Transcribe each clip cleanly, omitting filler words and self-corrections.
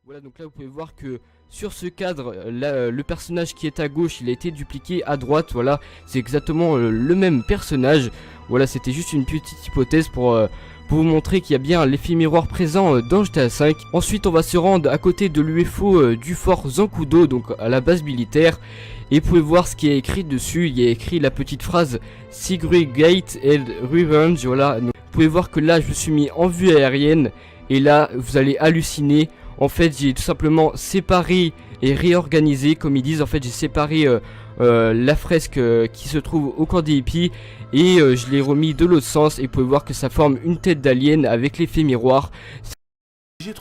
Voilà, donc là vous pouvez voir que sur ce cadre, là, le personnage qui est à gauche, il a été dupliqué à droite. Voilà, c'est exactement le même personnage. Voilà, c'était juste une petite hypothèse pour vous montrer qu'il y a bien l'effet miroir présent dans GTA V. Ensuite, on va se rendre à côté de l'UFO du fort Zancudo, donc à la base militaire. Et vous pouvez voir ce qui est écrit dessus. Il y a écrit la petite phrase Sigrid Gate and Revenge. Voilà, donc, vous pouvez voir que là, je me suis mis en vue aérienne. Et là, vous allez halluciner. En fait, j'ai tout simplement séparé et réorganisé, comme ils disent. En fait, j'ai séparé la fresque qui se trouve au camp des hippies et je l'ai remis de l'autre sens. Et vous pouvez voir que ça forme une tête d'alien avec l'effet miroir. J'ai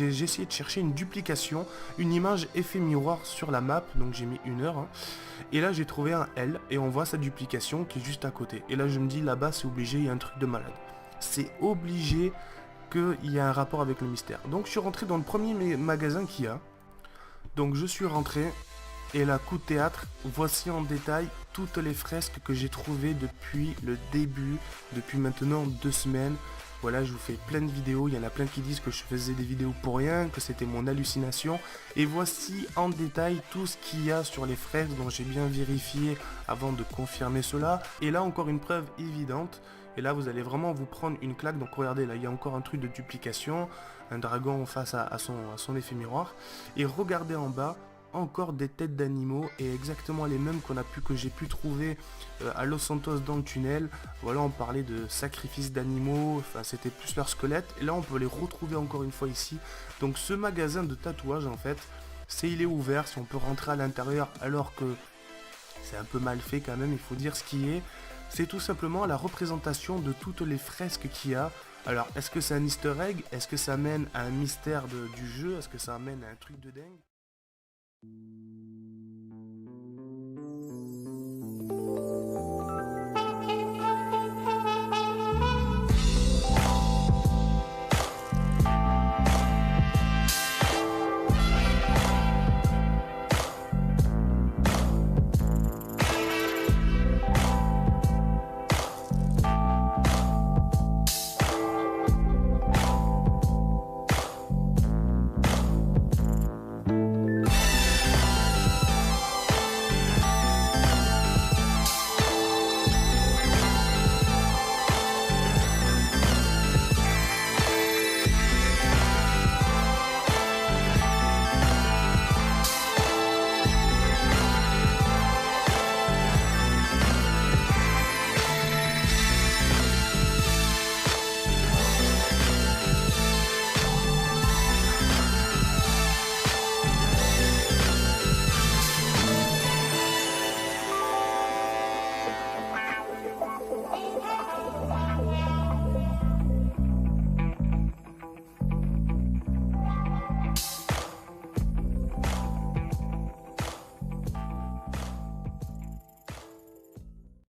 essayé de chercher une duplication, une image effet miroir sur la map, donc j'ai mis 1 heure. Hein. Et là j'ai trouvé un L et on voit sa duplication qui est juste à côté. Et là je me dis là-bas c'est obligé, il y a un truc de malade. C'est obligé qu'il y a un rapport avec le mystère. Donc je suis rentré dans le premier magasin qu'il y a. Donc je suis rentré et là coup de théâtre, voici en détail toutes les fresques que j'ai trouvées depuis le début, depuis maintenant 2 semaines. Voilà, je vous fais plein de vidéos, il y en a plein qui disent que je faisais des vidéos pour rien, que c'était mon hallucination. Et voici en détail tout ce qu'il y a sur les fresques dont j'ai bien vérifié avant de confirmer cela. Et là encore une preuve évidente. Et là vous allez vraiment vous prendre une claque. Donc regardez, là il y a encore un truc de duplication, un dragon face à son effet miroir. Et regardez en bas, encore des têtes d'animaux et exactement les mêmes que j'ai pu trouver à Los Santos dans le tunnel. Voilà, on parlait de sacrifice d'animaux, enfin c'était plus leur squelette et là on peut les retrouver encore une fois ici. Donc ce magasin de tatouage en fait, il est ouvert, si on peut rentrer à l'intérieur alors que c'est un peu mal fait quand même, il faut dire ce qui est. C'est tout simplement la représentation de toutes les fresques qu'il y a. Alors, est-ce que c'est un easter egg? Est-ce que ça mène à un mystère du jeu? Est-ce que ça amène à un truc de dingue?